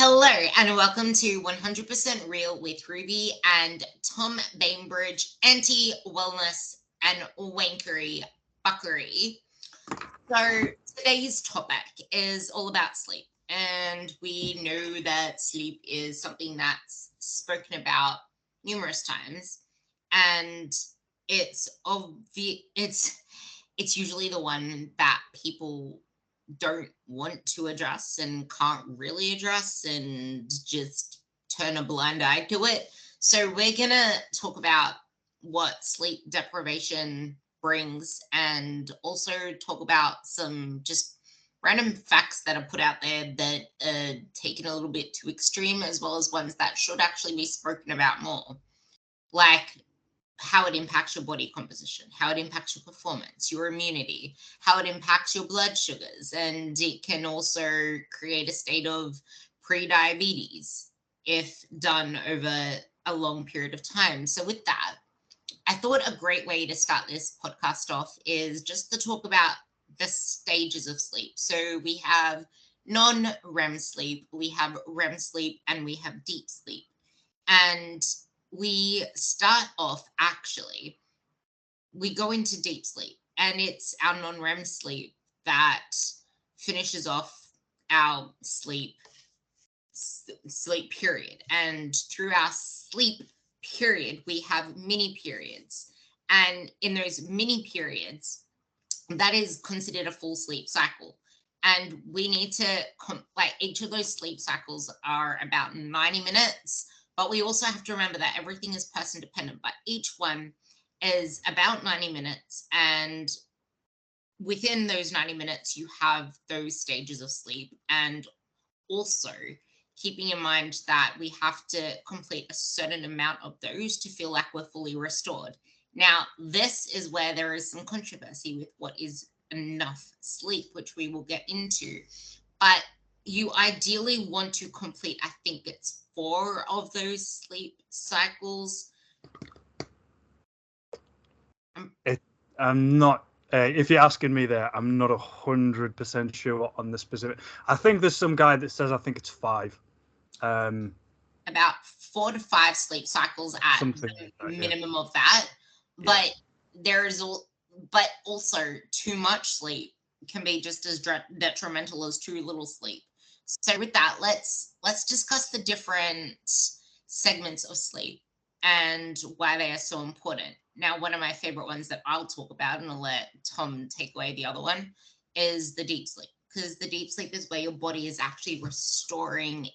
Hello and welcome to 100% Real with Ruby and Tom Bainbridge, anti-wellness and wankery buckery. So today's topic is all about sleep, and we know that sleep is something that's spoken about numerous times, and it's it's usually the one that people don't want to address and can't really address and just turn a blind eye to it. So we're going to talk about what sleep deprivation brings and also talk about some just random facts that are put out there that are taken a little bit too extreme, as well as ones that should actually be spoken about more, like how it impacts your body composition, how it impacts your performance, your immunity, how it impacts your blood sugars, and it can also create a state of pre-diabetes if done over a long period of time. So with that, I thought a great way to start this podcast off is just to talk about the stages of sleep. So we have non-REM sleep, we have REM sleep, and we have deep sleep. And we start off, actually, we go into deep sleep, and it's our non-REM sleep that finishes off our sleep period. And through our sleep period, we have mini periods. And in those mini periods, that is considered a full sleep cycle. And we need to, each of those sleep cycles are about 90 minutes. But we also have to remember that everything is person dependent, but each one is about 90 minutes. And within those 90 minutes, you have those stages of sleep. And also keeping in mind that we have to complete a certain amount of those to feel like we're fully restored. Now, this is where there is some controversy with what is enough sleep, which we will get into. But you ideally want to complete, I think it's 4 of those sleep cycles. I'm not, if you're asking me there, I'm not 100% sure on the specific. I think there's some guy that says I think it's 5. About 4 to 5 sleep cycles at the minimum of that. But but also too much sleep can be just as detrimental as too little sleep. So with that, let's discuss the different segments of sleep and why they are so important. Now, one of my favorite ones that I'll talk about, and I'll let Tom take away the other one, is the deep sleep. Because the deep sleep is where your body is actually restoring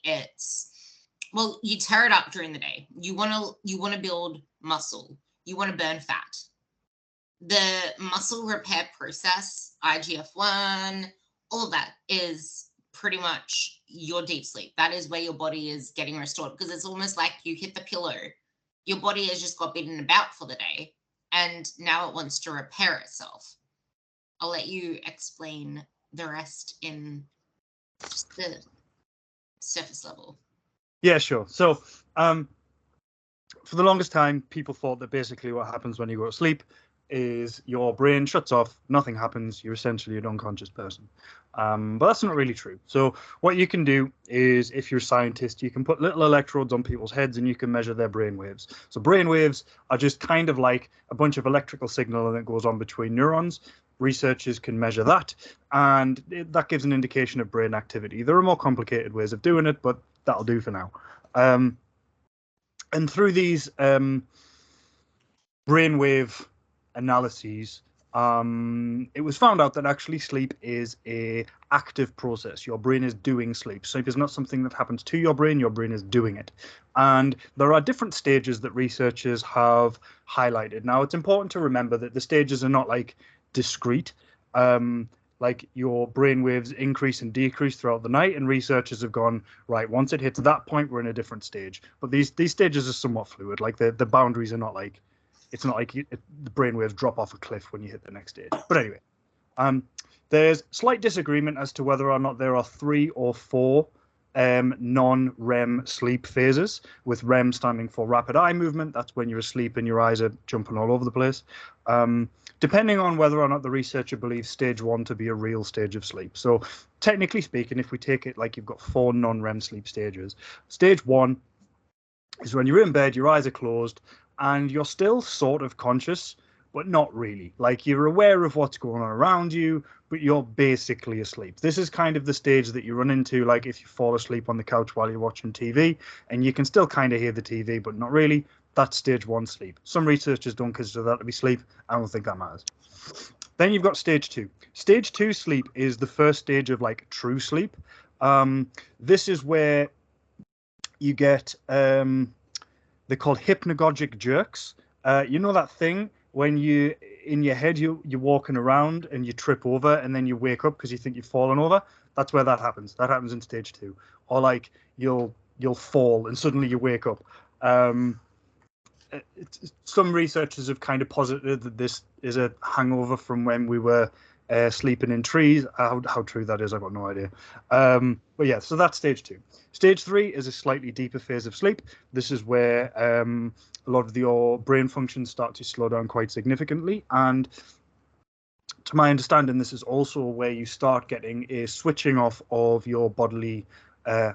well, you tear it up during the day. You want to build muscle. You want to burn fat. The muscle repair process, IGF-1, all of that is pretty much your deep sleep. That is where your body is getting restored, because it's almost like you hit the pillow. Your body has just got beaten about for the day, and now it wants to repair itself. I'll let you explain the rest in just the surface level. Yeah, sure. So for the longest time, people thought that basically what happens when you go to sleep is your brain shuts off, nothing happens, you're essentially an unconscious person. But that's not really true. So what you can do is, if you're a scientist, you can put little electrodes on people's heads and you can measure their brain waves. So brain waves are just kind of like a bunch of electrical signal that goes on between neurons. Researchers can measure that, and that gives an indication of brain activity. There are more complicated ways of doing it, but that'll do for now. And through these brainwave analyses, it was found out that actually sleep is a active process. Your brain is doing sleep. Sleep is not something that happens to your brain is doing it. And there are different stages that researchers have highlighted. Now, it's important to remember that the stages are not like discrete. Like your brain waves increase and decrease throughout the night, and researchers have gone, right, once it hits that point, we're in a different stage. But these stages are somewhat fluid. Like the boundaries are not like, it's not like the brain waves drop off a cliff when you hit the next stage. But anyway, there's slight disagreement as to whether or not there are 3 or 4 non-REM sleep phases, with REM standing for rapid eye movement. That's when you're asleep and your eyes are jumping all over the place. Depending on whether or not the researcher believes stage 1 to be a real stage of sleep. So technically speaking, if we take it like you've got 4 non-REM sleep stages, stage 1 is when you're in bed, your eyes are closed, and you're still sort of conscious, but not really. Like, you're aware of what's going on around you, but you're basically asleep. This is kind of the stage that you run into, like if you fall asleep on the couch while you're watching TV, and you can still kind of hear the TV, but not really. That's stage 1 sleep. Some researchers don't consider that to be sleep. I don't think that matters. Then you've got stage 2. Stage 2 sleep is the first stage of like true sleep. This is where you get they're called hypnagogic jerks. You know that thing when you in your head you're walking around and you trip over and then you wake up because you think you've fallen over? That's where that happens. That happens in stage 2. Or like you'll fall and suddenly you wake up. Some researchers have kind of posited that this is a hangover from when we were sleeping in trees. How true that is, I've got no idea. But yeah, so that's stage 2. Stage 3 is a slightly deeper phase of sleep. This is where a lot of your brain functions start to slow down quite significantly. And to my understanding, this is also where you start getting a switching off of your bodily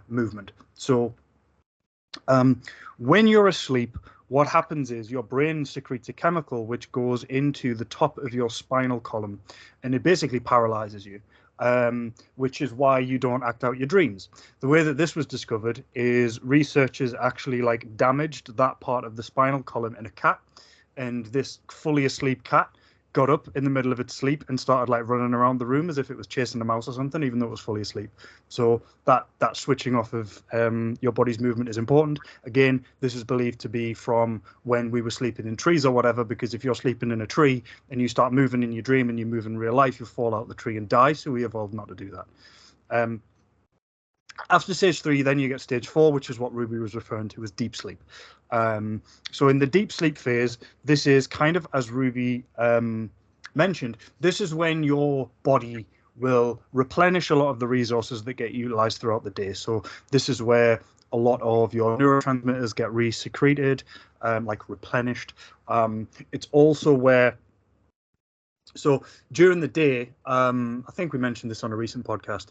movement. So when you're asleep, what happens is your brain secretes a chemical which goes into the top of your spinal column, and it basically paralyzes you, which is why you don't act out your dreams. The way that this was discovered is researchers actually like damaged that part of the spinal column in a cat, and this fully asleep cat got up in the middle of its sleep and started like running around the room as if it was chasing a mouse or something, even though it was fully asleep. So that switching off of your body's movement is important. Again, this is believed to be from when we were sleeping in trees or whatever, because if you're sleeping in a tree and you start moving in your dream and you move in real life, you'll fall out the tree and die. So we evolved not to do that. After stage 3, then you get stage 4, which is what Ruby was referring to as deep sleep. So in the deep sleep phase, this is kind of, as Ruby mentioned, this is when your body will replenish a lot of the resources that get utilized throughout the day. So this is where a lot of your neurotransmitters get re-secreted, like replenished. It's also where, so during the day, I think we mentioned this on a recent podcast,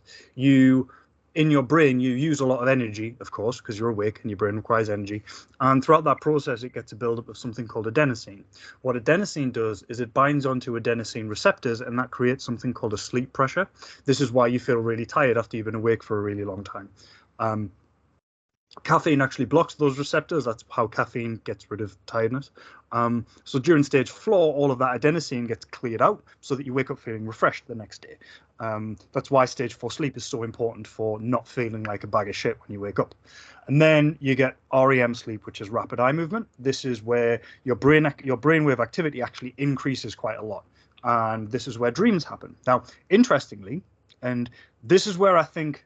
in your brain, you use a lot of energy, of course, because you're awake and your brain requires energy. And throughout that process, it gets a buildup of something called adenosine. What adenosine does is it binds onto adenosine receptors, and that creates something called a sleep pressure. This is why you feel really tired after you've been awake for a really long time. Caffeine actually blocks those receptors. That's how caffeine gets rid of tiredness. So during stage 4, all of that adenosine gets cleared out so that you wake up feeling refreshed the next day. That's why stage 4 sleep is so important for not feeling like a bag of shit when you wake up. And then you get REM sleep, which is rapid eye movement. This is where your brainwave activity actually increases quite a lot. And this is where dreams happen. Now, interestingly, and this is where I think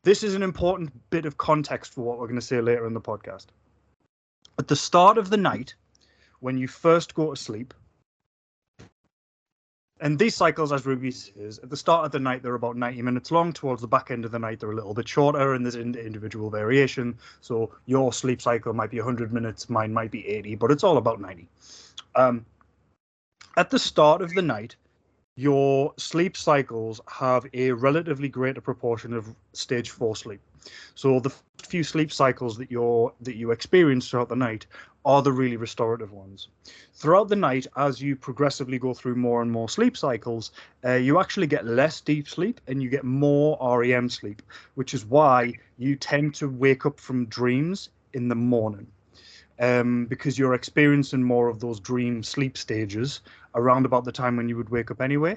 this is an important bit of context for what we're going to say later in the podcast. At the start of the night, when you first go to sleep, and these cycles, as Ruby says, at the start of the night, they're about 90 minutes long. Towards the back end of the night, they're a little bit shorter, and there's individual variation. So your sleep cycle might be 100 minutes, mine might be 80, but it's all about 90. At the start of the night, your sleep cycles have a relatively greater proportion of stage 4 sleep. So the few sleep cycles that you experience throughout the night are the really restorative ones. Throughout the night, as you progressively go through more and more sleep cycles, you actually get less deep sleep and you get more REM sleep, which is why you tend to wake up from dreams in the morning. Because you're experiencing more of those dream sleep stages around about the time when you would wake up anyway.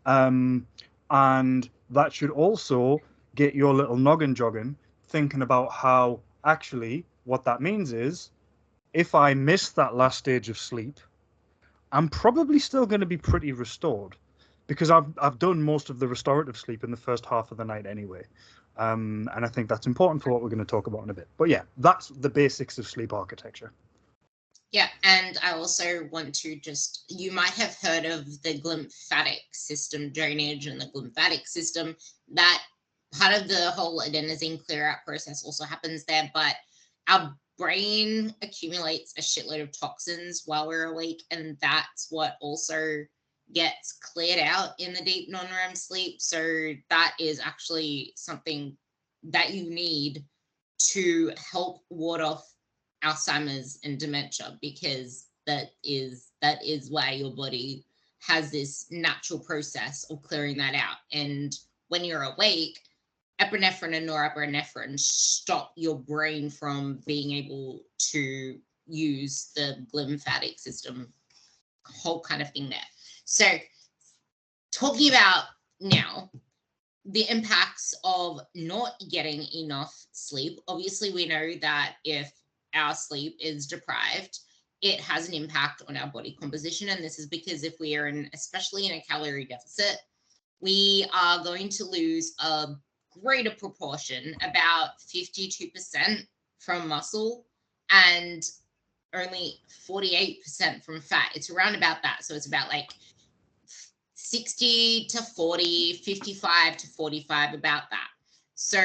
And that should also get your little noggin jogging, thinking about how actually what that means is if I miss that last stage of sleep, I'm probably still going to be pretty restored because I've done most of the restorative sleep in the first half of the night anyway. And I think that's important for what we're going to talk about in a bit. But yeah, that's the basics of sleep architecture. Yeah, and I also want to you might have heard of the glymphatic system drainage and the glymphatic system. That part of the whole adenosine clear out process also happens there, but our brain accumulates a shitload of toxins while we're awake, and that's what also gets cleared out in the deep non-REM sleep. So that is actually something that you need to help ward off Alzheimer's and dementia, because that is why your body has this natural process of clearing that out. And when you're awake, epinephrine and norepinephrine stop your brain from being able to use the lymphatic system, whole kind of thing there. So talking about now the impacts of not getting enough sleep, obviously we know that if our sleep is deprived, it has an impact on our body composition. And this is because if we are especially in a calorie deficit, we are going to lose a greater proportion, about 52% from muscle and only 48% from fat. It's around about that. So it's about like 60 to 40, 55 to 45, about that. So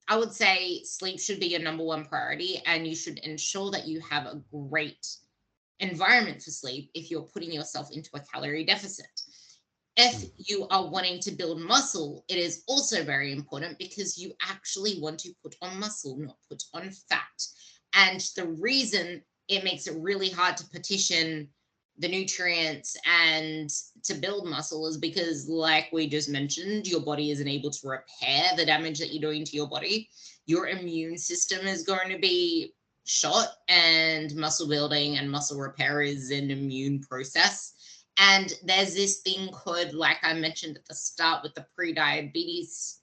I would say sleep should be your number one priority, and you should ensure that you have a great environment for sleep if you're putting yourself into a calorie deficit. If you are wanting to build muscle, it is also very important because you actually want to put on muscle, not put on fat. And the reason it makes it really hard to petition the nutrients and to build muscle is because, like we just mentioned, your body isn't able to repair the damage that you're doing to your body. Your immune system is going to be shot, and muscle building and muscle repair is an immune process. And there's this thing called, like I mentioned at the start, with the pre-diabetes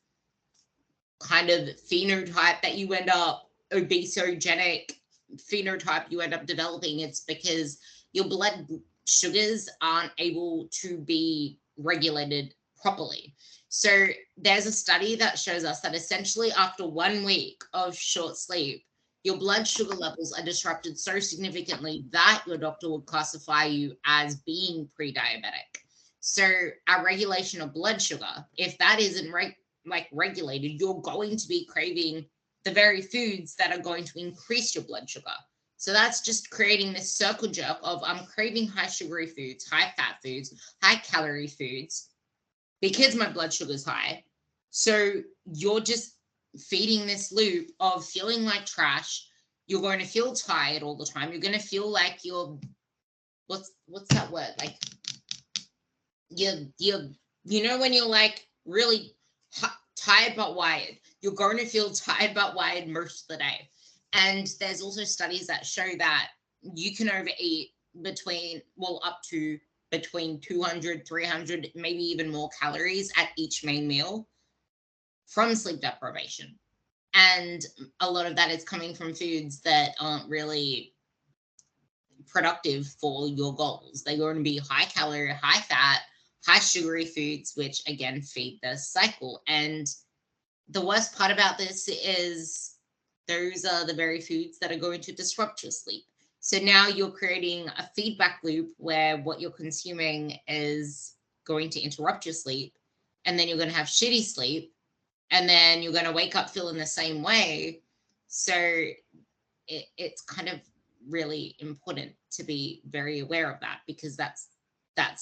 kind of phenotype that you end up, obesogenic phenotype you end up developing. It's because your blood sugars aren't able to be regulated properly. So there's a study that shows us that essentially after 1 week of short sleep, your blood sugar levels are disrupted so significantly that your doctor would classify you as being pre-diabetic. So our regulation of blood sugar, if that isn't regulated, you're going to be craving the very foods that are going to increase your blood sugar. So that's just creating this circle jerk of I'm craving high sugary foods, high fat foods, high calorie foods because my blood sugar is high. So you're just feeding this loop of feeling like trash. You're going to feel tired all the time. You're going to feel like you're, what's that word? Like you know, when you're like really tired but wired, you're going to feel tired but wired most of the day. And there's also studies that show that you can overeat up to between 200, 300, maybe even more calories at each main meal from sleep deprivation. And a lot of that is coming from foods that aren't really productive for your goals. They're going to be high calorie, high fat, high sugary foods, which again feed the cycle. And the worst part about this is those are the very foods that are going to disrupt your sleep. So now you're creating a feedback loop where what you're consuming is going to interrupt your sleep, and then you're going to have shitty sleep, and then you're going to wake up feeling the same way. So it's kind of really important to be very aware of that, because that's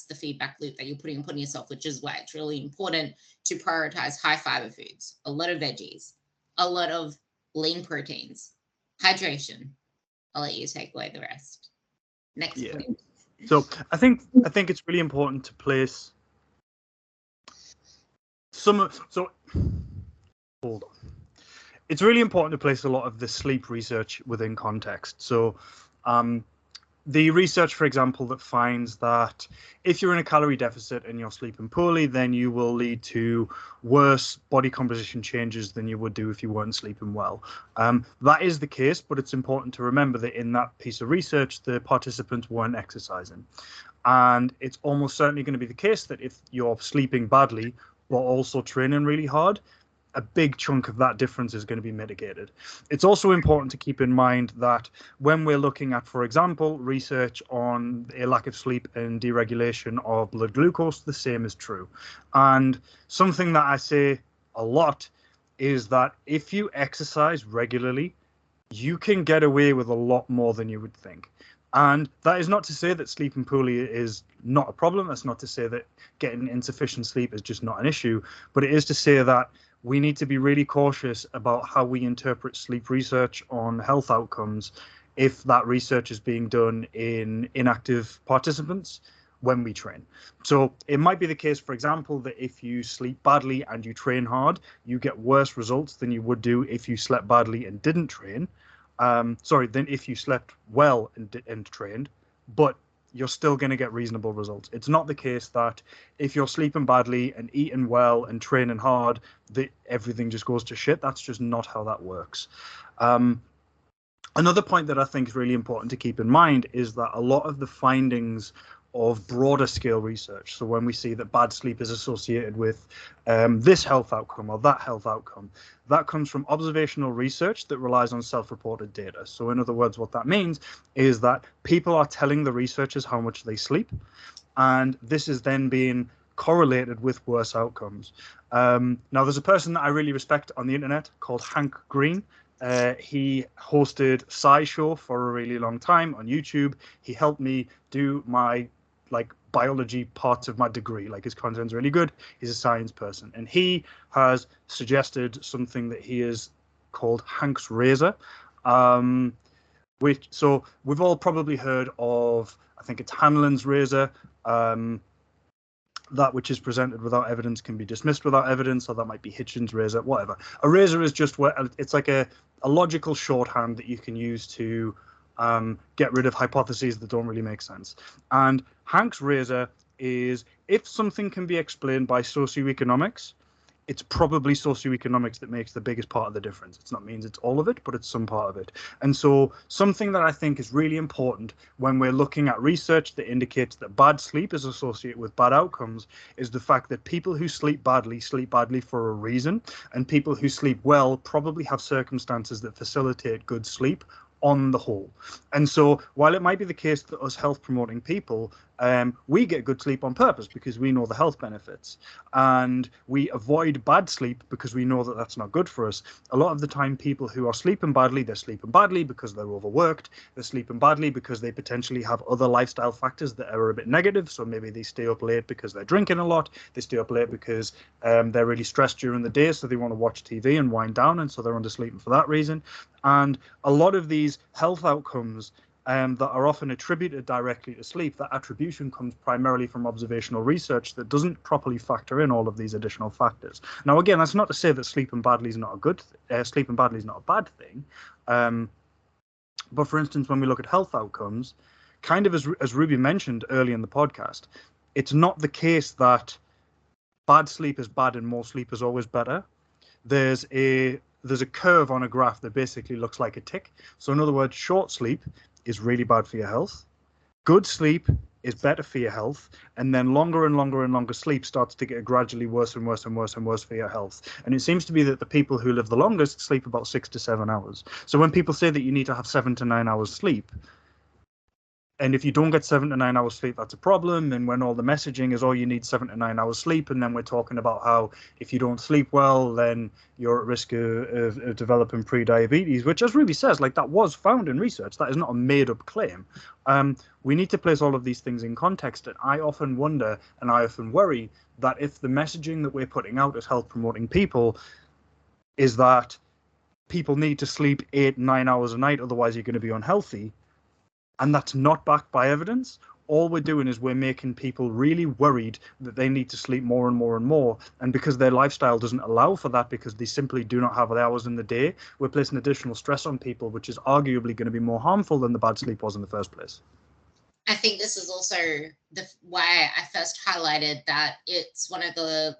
the feedback loop that you're putting upon yourself, which is why it's really important to prioritize high fiber foods, a lot of veggies, a lot of lean proteins, hydration. I'll let you take away the rest. Next point. So I think it's really important to place hold on. It's really important to place a lot of the sleep research within context. So the research, for example, that finds that if you're in a calorie deficit and you're sleeping poorly, then you will lead to worse body composition changes than you would do if you weren't sleeping well. That is the case, but it's important to remember that in that piece of research, the participants weren't exercising. And it's almost certainly going to be the case that if you're sleeping badly while also training really hard, a big chunk of that difference is going to be mitigated. It's also important to keep in mind that when we're looking at, for example, research on a lack of sleep and deregulation of blood glucose, the same is true. And something that I say a lot is that if you exercise regularly, you can get away with a lot more than you would think. And that is not to say that sleeping poorly is not a problem. That's not to say that getting insufficient sleep is just not an issue. But it is to say that we need to be really cautious about how we interpret sleep research on health outcomes if that research is being done in inactive participants when we train. So it might be the case, for example, that if you sleep badly and you train hard, you get worse results than you would do if you slept badly and didn't train. Than if you slept well and trained, but you're still going to get reasonable results. It's not the case that if you're sleeping badly and eating well and training hard, that everything just goes to shit. That's just not how that works. Another point that I think is really important to keep in mind is that a lot of the findings of broader scale research, so when we see that bad sleep is associated with this health outcome or that health outcome, that comes from observational research that relies on self-reported data. So in other words, what that means is that people are telling the researchers how much they sleep, and this is then being correlated with worse outcomes. Now, there's a person that I really respect on the internet called Hank Green. He hosted SciShow for a really long time on YouTube. He helped me do my biology parts of my degree. His content's really good. He's a science person, and he has suggested something that he is called Hank's razor. So we've all probably heard of, I think it's Hanlon's razor. That which is presented without evidence can be dismissed without evidence, or that might be Hitchens' razor, whatever. A razor is just it's like a logical shorthand that you can use to get rid of hypotheses that don't really make sense. And Hank's razor is, if something can be explained by socioeconomics, it's probably socioeconomics that makes the biggest part of the difference. It's not means it's all of it, but it's some part of it. And so something that I think is really important when we're looking at research that indicates that bad sleep is associated with bad outcomes is the fact that people who sleep badly for a reason, and people who sleep well probably have circumstances that facilitate good sleep on the whole. And so while it might be the case that us health promoting people, we get good sleep on purpose because we know the health benefits, and we avoid bad sleep because we know that that's not good for us. A lot of the time, people who are sleeping badly, they're sleeping badly because they're overworked. They're sleeping badly because they potentially have other lifestyle factors that are a bit negative. So maybe they stay up late because they're drinking a lot. They stay up late because they're really stressed during the day, so they want to watch TV and wind down, and so they're undersleeping for that reason. And a lot of these health outcomes that are often attributed directly to sleep, that attribution comes primarily from observational research that doesn't properly factor in all of these additional factors. Now, again, that's not to say that sleeping badly is not a bad thing. But for instance, when we look at health outcomes, kind of as Ruby mentioned early in the podcast, it's not the case that bad sleep is bad and more sleep is always better. There's a curve on a graph that basically looks like a tick. So in other words, short sleep is really bad for your health. Good sleep is better for your health. And then longer and longer and longer sleep starts to get gradually worse and worse and worse and worse for your health. And it seems to be that the people who live the longest sleep about 6 to 7 hours. So when people say that you need to have 7 to 9 hours sleep, and if you don't get 7 to 9 hours sleep, that's a problem. And when all the messaging is, oh, you need 7 to 9 hours sleep, and then we're talking about how if you don't sleep well, then you're at risk of developing pre-diabetes, which, as Ruby says, that was found in research. That is not a made-up claim. We need to place all of these things in context. And I often wonder, and I often worry, that if the messaging that we're putting out as health-promoting people is that people need to sleep 8-9 hours a night, otherwise you're going to be unhealthy, and that's not backed by evidence, all we're doing is we're making people really worried that they need to sleep more and more and more. And because their lifestyle doesn't allow for that, because they simply do not have the hours in the day, we're placing additional stress on people, which is arguably going to be more harmful than the bad sleep was in the first place. I think this is also why I first highlighted that it's one of the,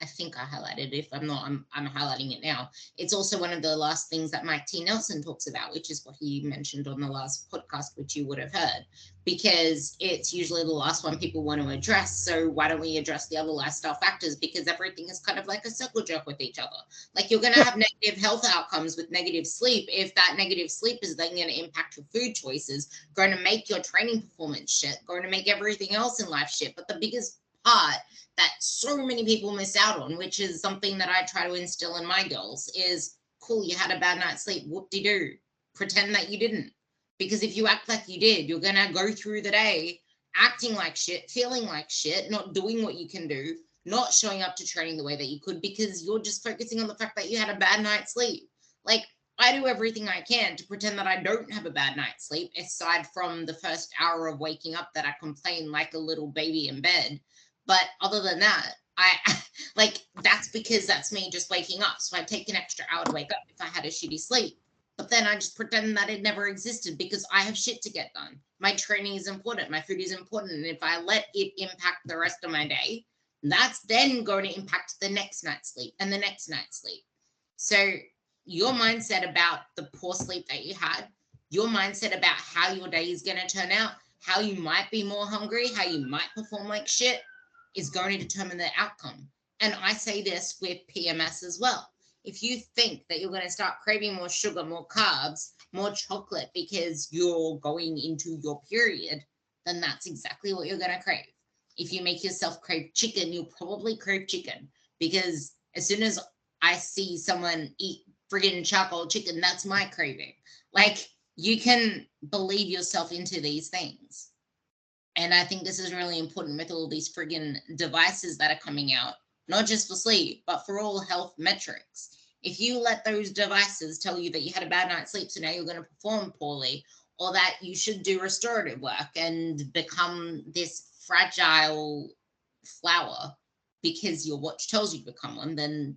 I think I highlighted, if I'm not, I'm highlighting it now. It's also one of the last things that Mike T. Nelson talks about, which is what he mentioned on the last podcast, which you would have heard, because it's usually the last one people want to address. So why don't we address the other lifestyle factors? Because everything is kind of like a circle jerk with each other. You're going to have negative health outcomes with negative sleep. If that negative sleep is then going to impact your food choices, going to make your training performance shit, going to make everything else in life shit. But the biggest part that so many people miss out on, which is something that I try to instill in my girls, is cool, you had a bad night's sleep, whoop-de-doo. Pretend that you didn't. Because if you act like you did, you're going to go through the day acting like shit, feeling like shit, not doing what you can do, not showing up to training the way that you could, because you're just focusing on the fact that you had a bad night's sleep. Like, I do everything I can to pretend that I don't have a bad night's sleep, aside from the first hour of waking up that I complain like a little baby in bed. But other than that, I like, that's because that's me just waking up. So I take an extra hour to wake up if I had a shitty sleep. But then I just pretend that it never existed because I have shit to get done. My training is important. My food is important. And if I let it impact the rest of my day, that's then going to impact the next night's sleep and the next night's sleep. So your mindset about the poor sleep that you had, your mindset about how your day is going to turn out, how you might be more hungry, how you might perform like shit, is going to determine the outcome. And I say this with PMS as well. If you think that you're going to start craving more sugar, more carbs, more chocolate because you're going into your period, then that's exactly what you're going to crave. If you make yourself crave chicken, you'll probably crave chicken, because as soon as I see someone eat friggin' charcoal chicken, that's my craving. Like, you can believe yourself into these things. And I think this is really important with all these friggin' devices that are coming out, not just for sleep, but for all health metrics. If you let those devices tell you that you had a bad night's sleep, so now you're going to perform poorly, or that you should do restorative work and become this fragile flower because your watch tells you to become one, then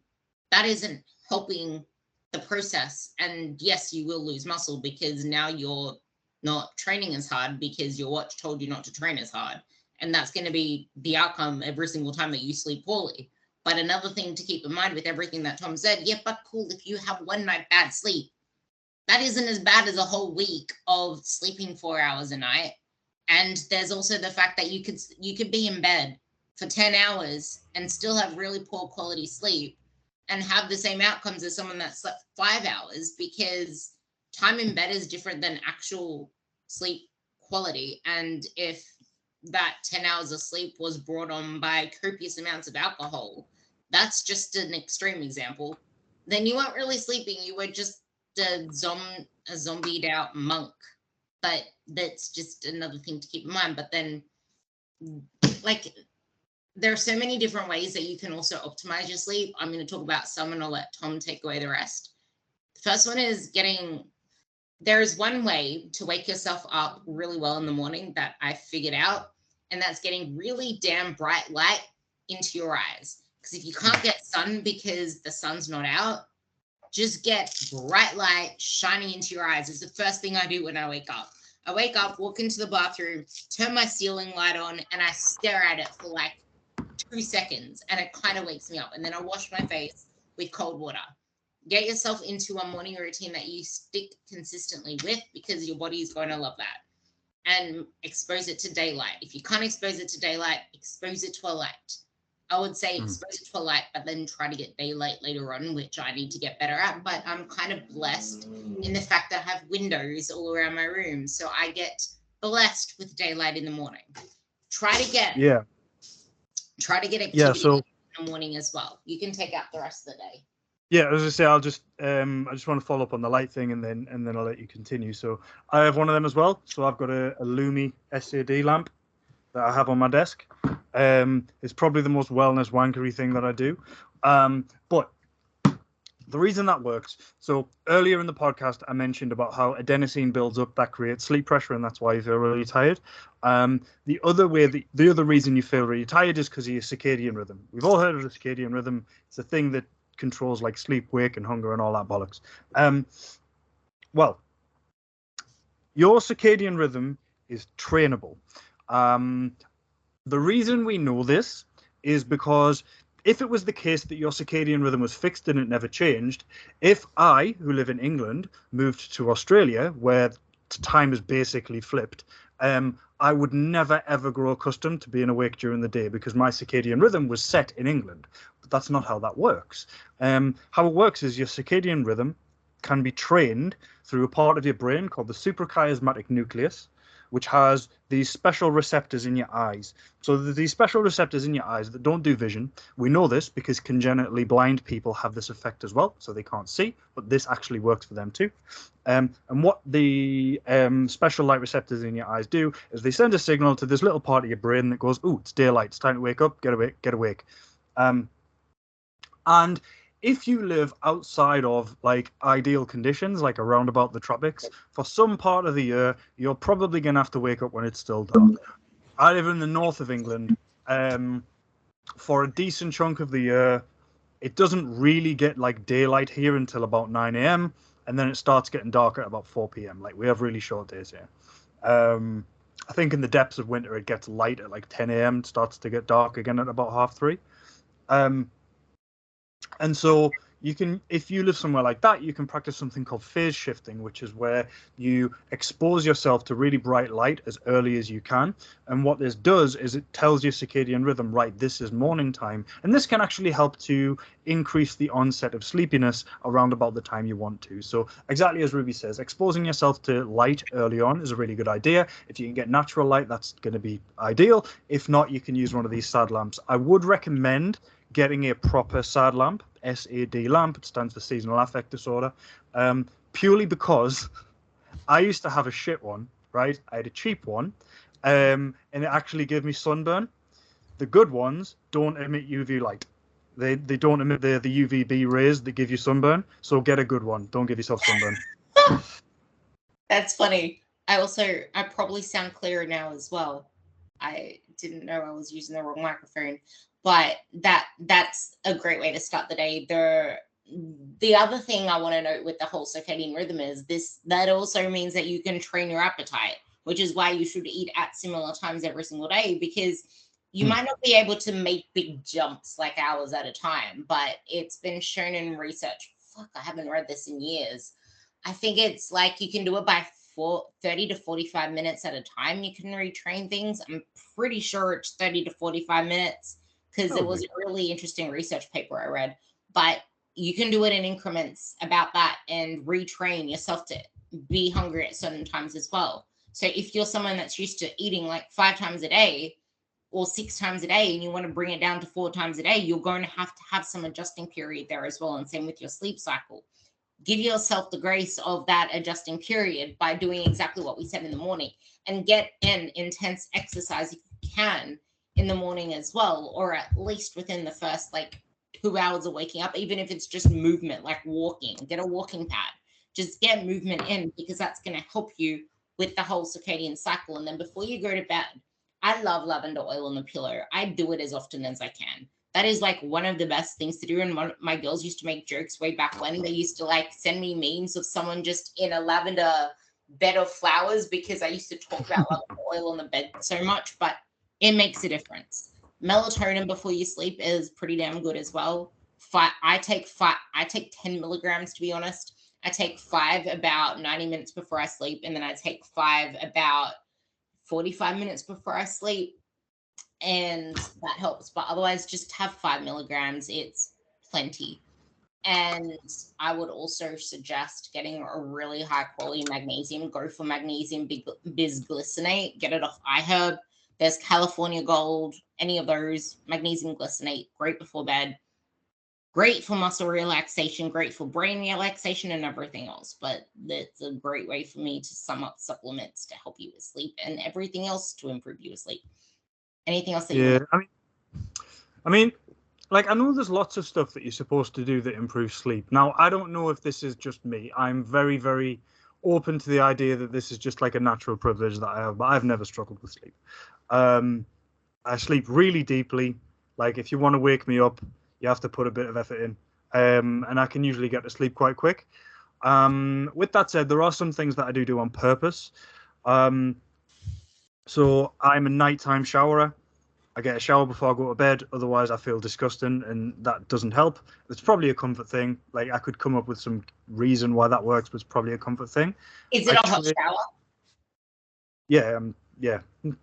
that isn't helping the process. And yes, you will lose muscle because now you're not training as hard because your watch told you not to train as hard. And that's going to be the outcome every single time that you sleep poorly. But another thing to keep in mind with everything that Tom said, yeah, but cool, if you have one night bad sleep, that isn't as bad as a whole week of sleeping 4 hours a night. And there's also the fact that you could be in bed for 10 hours and still have really poor quality sleep and have the same outcomes as someone that slept 5 hours, because time in bed is different than actual sleep quality. And if that 10 hours of sleep was brought on by copious amounts of alcohol, that's just an extreme example, then you weren't really sleeping. You were just a zombied out monk. But that's just another thing to keep in mind. But then, like, there are so many different ways that you can also optimize your sleep. I'm going to talk about some and I'll let Tom take away the rest. The first one is there is one way to wake yourself up really well in the morning that I figured out, and that's getting really damn bright light into your eyes. Because if you can't get sun because the sun's not out, just get bright light shining into your eyes. It's the first thing I do when I wake up. I wake up, walk into the bathroom, turn my ceiling light on, and I stare at it for like 2 seconds, and it kind of wakes me up. And then I wash my face with cold water. Get yourself into a morning routine that you stick consistently with, because your body is going to love that. And expose it to daylight. If you can't expose it to daylight, expose it to a light. I would say expose it to a light, but then try to get daylight later on, which I need to get better at. But I'm kind of blessed in the fact that I have windows all around my room. So I get blessed with daylight in the morning. Try to get activity in the morning as well. You can take out the rest of the day. Yeah, as I say, I just want to follow up on the light thing, and then I'll let you continue. So I have one of them as well. So I've got a Lumi SAD lamp that I have on my desk. It's probably the most wellness wankery thing that I do. But the reason that works, so earlier in the podcast, I mentioned about how adenosine builds up, that creates sleep pressure, and that's why you feel really tired. The other reason you feel really tired is because of your circadian rhythm. We've all heard of the circadian rhythm. It's a thing that controls like sleep, wake, and hunger, and all that bollocks. Well, your circadian rhythm is trainable. The reason we know this is because if it was the case that your circadian rhythm was fixed and it never changed, if I, who live in England, moved to Australia, where time is basically flipped, I would never, ever grow accustomed to being awake during the day because my circadian rhythm was set in England. But that's not how that works. How it works is your circadian rhythm can be trained through a part of your brain called the suprachiasmatic nucleus, which has these special receptors in your eyes. So there's these special receptors in your eyes that don't do vision. We know this because congenitally blind people have this effect as well, so they can't see, but this actually works for them too. And what the special light receptors in your eyes do is they send a signal to this little part of your brain that goes, "Ooh, it's daylight. It's time to wake up. Get awake. Get awake." And if you live outside of like ideal conditions, like around about the tropics, for some part of the year, you're probably going to have to wake up when it's still dark. I live in the north of England. For a decent chunk of the year, it doesn't really get like daylight here until about 9 a.m. and then it starts getting dark at about 4 p.m. Like we have really short days here. I think in the depths of winter, it gets light at like 10 a.m. It starts to get dark again at about 3:30. And so you can, if you live somewhere like that, you can practice something called phase shifting, which is where you expose yourself to really bright light as early as you can. And what this does is it tells your circadian rhythm, right, this is morning time. And this can actually help to increase the onset of sleepiness around about the time you want to. So exactly as Ruby says, exposing yourself to light early on is a really good idea. If you can get natural light, that's going to be ideal. If not, you can use one of these SAD lamps. I would recommend getting a proper SAD lamp, SAD lamp. It stands for seasonal affect disorder, purely because I used to have a shit one, right? I had a cheap one, and it actually gave me sunburn. The good ones don't emit UV light. They don't emit the UVB rays that give you sunburn. So get a good one. Don't give yourself sunburn. That's funny. I probably sound clearer now as well. I didn't know I was using the wrong microphone. But that's a great way to start the day. The other thing I want to note with the whole circadian rhythm is that also means that you can train your appetite, which is why you should eat at similar times every single day, because you might not be able to make big jumps like hours at a time, but it's been shown in research. Fuck, I haven't read this in years. I think it's like you can do it by 30 to 45 minutes at a time. You can retrain things. I'm pretty sure it's 30 to 45 minutes. Because it was a really interesting research paper I read. But you can do it in increments about that and retrain yourself to be hungry at certain times as well. So if you're someone that's used to eating like 5 times a day or 6 times a day and you want to bring it down to 4 times a day, you're going to have some adjusting period there as well. And same with your sleep cycle. Give yourself the grace of that adjusting period by doing exactly what we said in the morning, and get in intense exercise if you can in the morning as well, or at least within the first like 2 hours of waking up, even if it's just movement, like walking. Get a walking pad, just get movement in, because that's going to help you with the whole circadian cycle. And then before you go to bed, I love lavender oil on the pillow. I do it as often as I can. That is like one of the best things to do. And my girls used to make jokes way back when. They used to like send me memes of someone just in a lavender bed of flowers, because I used to talk about lavender oil on the bed so much. But it makes a difference. Melatonin before you sleep is pretty damn good as well. I take 10 milligrams, to be honest. I take 5 about 90 minutes before I sleep, and then I take 5 about 45 minutes before I sleep, and that helps. But otherwise, just have 5 milligrams. It's plenty. And I would also suggest getting a really high quality magnesium. Go for magnesium bisglycinate. Get it off iHerb. There's California Gold, any of those. Magnesium glycinate, great before bed. Great for muscle relaxation, great for brain relaxation and everything else. But it's a great way for me to sum up supplements to help you with sleep and everything else to improve you with sleep. Anything else that you want? I mean, like, I know there's lots of stuff that you're supposed to do that improves sleep. Now, I don't know if this is just me. I'm very, very open to the idea that this is just like a natural privilege that I have, but I've never struggled with sleep. I sleep really deeply. Like, if you want to wake me up, you have to put a bit of effort in. And I can usually get to sleep quite quick. With that said, there are some things that I do on purpose. So I'm a nighttime showerer. I get a shower before I go to bed. Otherwise, I feel disgusting, and that doesn't help. It's probably a comfort thing. Like, I could come up with some reason why that works, but it's probably a comfort thing. Is it a hot shower? Yeah, yeah.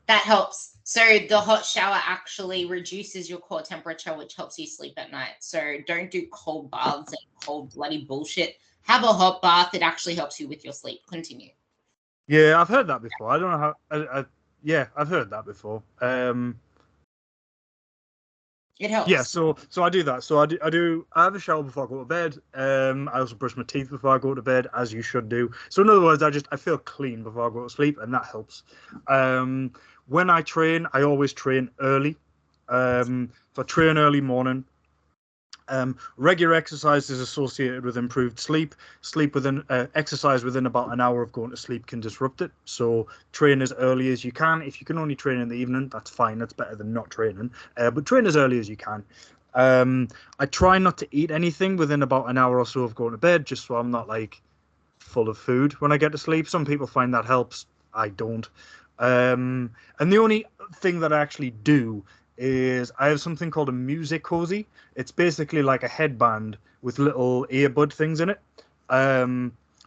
That helps. So the hot shower actually reduces your core temperature, which helps you sleep at night. So don't do cold baths and cold bloody bullshit. Have a hot bath. It actually helps you with your sleep. Continue. Yeah, I've heard that before. I don't know how. Yeah, I've heard that before. It Yeah, helps. so I do that. So I have a shower before I go to bed. I also brush my teeth before I go to bed, as you should do. So in other words, I feel clean before I go to sleep, and that helps. Um, when I train, I always train early. So I train early morning. Regular exercise is associated with improved sleep. Sleep within exercise within about an hour of going to sleep can disrupt it. So train as early as you can. If you can only train in the evening, that's fine. That's better than not training. But train as early as you can. I try not to eat anything within about an hour or so of going to bed, just so I'm not like full of food when I get to sleep. Some people find that helps. I don't. And the only thing that I actually do is I have something called a music cozy. It's basically like a headband with little earbud things in it.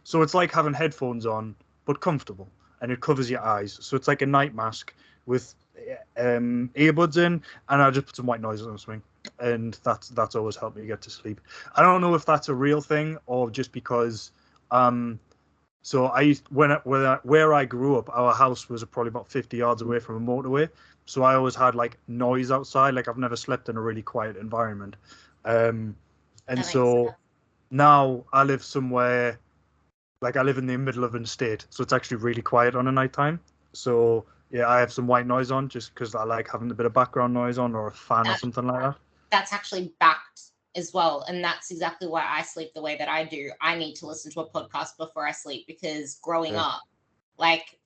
So it's like having headphones on, but comfortable, and it covers your eyes. So it's like a night mask with earbuds in, and I just put some white noises on something, and that's always helped me get to sleep. I don't know if that's a real thing or just because um, so I used where I grew up, our house was probably about 50 yards away from a motorway. So I always had like noise outside. Like I've never slept in a really quiet environment. Um, and That makes sense. so now I live somewhere like I live in the middle of an estate, so it's actually really quiet on a night time. So yeah, I have some white noise on just because I like having a bit of background noise on or a fan or That, something like that. that's actually backed as well. And that's exactly why I sleep the way that I do. I need to listen to a podcast before I sleep because growing Yeah. up, like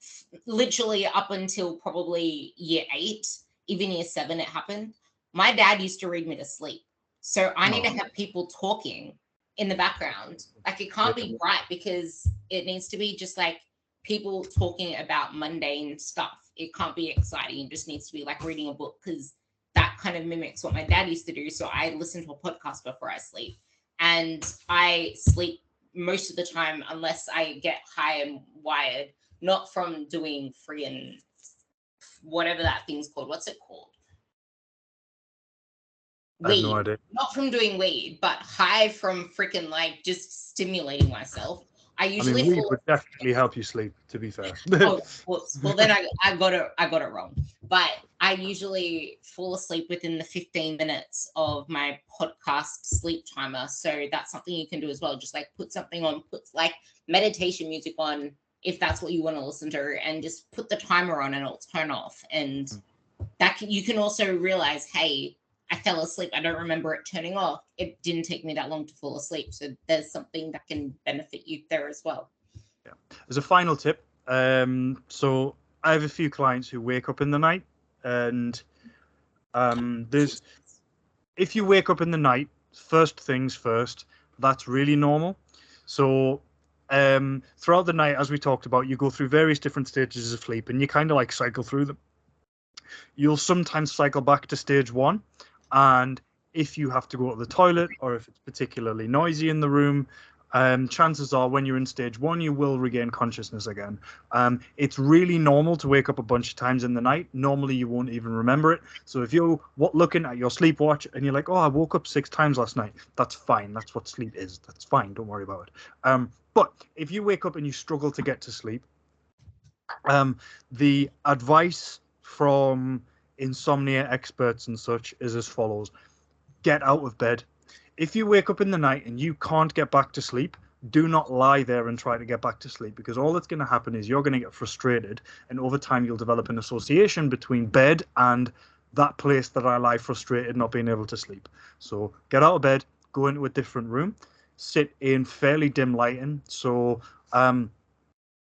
literally up until probably year 8, even year 7, it happened. My dad used to read me to sleep. So I need to No. have people talking in the background. Like it can't Yeah. be bright because it needs to be just like people talking about mundane stuff. It can't be exciting. It just needs to be like reading a book because that kind of mimics what my dad used to do. So I listen to a podcast before I sleep. And I sleep most of the time unless I get high and wired, not from doing free and whatever that thing's called. What's it called? I have no Weed. idea. Not from doing weed, but high from freaking like just stimulating myself. I I mean, usually weed fall. would definitely help you sleep, to be fair. Oh, whoops. Well, then I got it wrong. But I usually fall asleep within the 15 minutes of my podcast sleep timer. So that's something you can do as well. Just like put something on, put like meditation music on if that's what you want to listen to, and just put the timer on and it'll turn off. And you can also realize, hey, I fell asleep. I don't remember it turning off. It didn't take me that long to fall asleep. So there's something that can benefit you there as well. Yeah. As a final tip, so I have a few clients who wake up in the night, and there's if you wake up in the night, first things first, that's really normal. So throughout the night, as we talked about, you go through various different stages of sleep, and you kind of like cycle through them. You'll sometimes cycle back to stage one, and if you have to go to the toilet or if it's particularly noisy in the room, chances are when you're in stage one, you will regain consciousness again. It's really normal to wake up a bunch of times in the night. Normally, you won't even remember it. So if you're looking at your sleep watch and you're like, "Oh, I woke up 6 times last night," that's fine. That's what sleep is. That's fine. Don't worry about it. But if you wake up and you struggle to get to sleep, the advice from insomnia experts and such is as follows: get out of bed. If you wake up in the night and you can't get back to sleep, do not lie there and try to get back to sleep, because all that's going to happen is you're going to get frustrated, and over time you'll develop an association between bed and that place that I lie frustrated, not being able to sleep. So get out of bed, go into a different room, sit in fairly dim lighting. So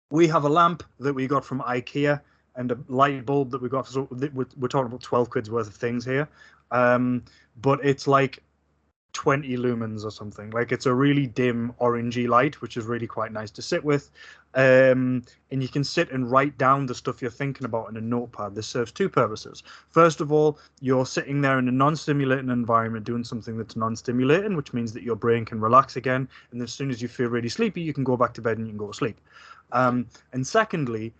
we have a lamp that we got from IKEA and a light bulb that we got. So we're talking about 12 quid's worth of things here. But it's like 20 lumens or something. Like it's a really dim orangey light, which is really quite nice to sit with. And you can sit and write down the stuff you're thinking about in a notepad. This serves two purposes. First of all, you're sitting there in a non-stimulating environment doing something that's non-stimulating, which means that your brain can relax again. And as soon as you feel really sleepy, you can go back to bed and you can go to sleep. And secondly,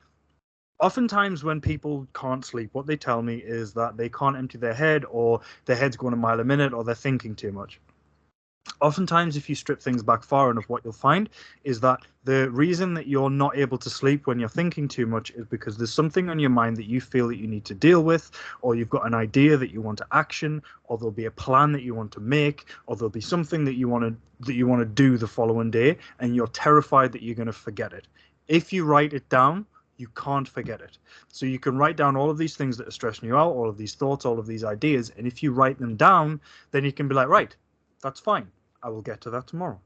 oftentimes when people can't sleep, what they tell me is that they can't empty their head, or their head's going a mile a minute, or they're thinking too much. Oftentimes, if you strip things back far enough, what you'll find is that the reason that you're not able to sleep when you're thinking too much is because there's something on your mind that you feel that you need to deal with, or you've got an idea that you want to action, or there'll be a plan that you want to make, or there'll be something that you want to do the following day, and you're terrified that you're going to forget it. If you write it down, you can't forget it. So you can write down all of these things that are stressing you out, all of these thoughts, all of these ideas, and if you write them down, then you can be like, right, that's fine. I will get to that tomorrow.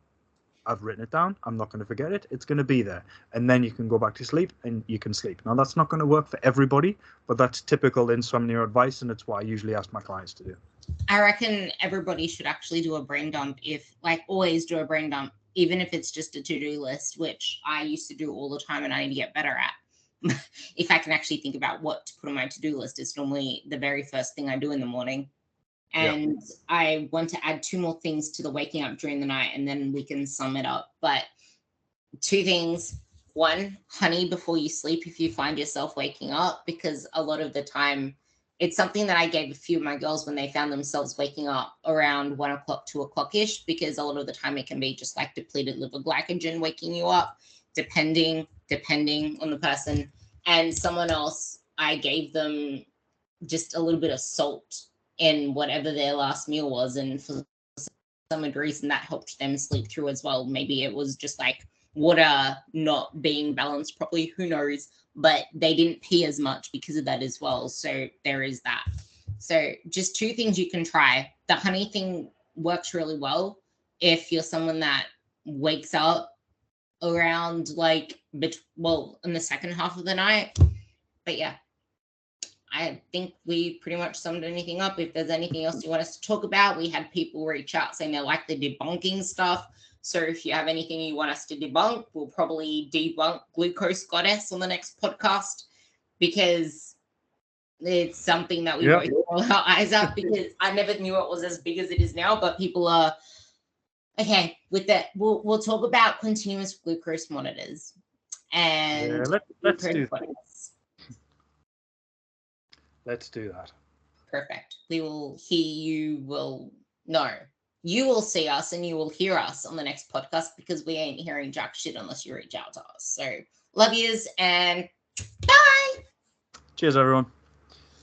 I've written it down. I'm not going to forget it. It's going to be there. And then you can go back to sleep and you can sleep. Now, that's not going to work for everybody, but that's typical insomnia advice. And it's what I usually ask my clients to do. I reckon everybody should actually do a brain dump always do a brain dump, even if it's just a to-do list, which I used to do all the time and I need to get better at. If I can actually think about what to put on my to-do list, it's normally the very first thing I do in the morning. And I want to add 2 more things to the waking up during the night, and then we can sum it up. But 2 things. 1, honey before you sleep if you find yourself waking up, because a lot of the time it's something that I gave a few of my girls when they found themselves waking up around 1 o'clock, 2 o'clock-ish, because a lot of the time it can be just like depleted liver glycogen waking you up, depending on the person. And someone else, I gave them just a little bit of salt in whatever their last meal was, and for some reason that helped them sleep through as well. Maybe it was just like water not being balanced properly, who knows, but they didn't pee as much because of that as well. So there is that. So just 2 things you can try. The honey thing works really well if you're someone that wakes up around in the second half of the night. But yeah, I think we pretty much summed anything up. If there's anything else you want us to talk about, we had people reach out saying they like the debunking stuff. So if you have anything you want us to debunk, we'll probably debunk Glucose Goddess on the next podcast, because it's something that we both roll our eyes up, because I never knew it was as big as it is now. But people are okay with that. We'll talk about continuous glucose monitors and let's do that. Let's do that. Perfect. We will hear you. You will see us and you will hear us on the next podcast, because we ain't hearing jack shit unless you reach out to us. So love yous and bye. Cheers, everyone.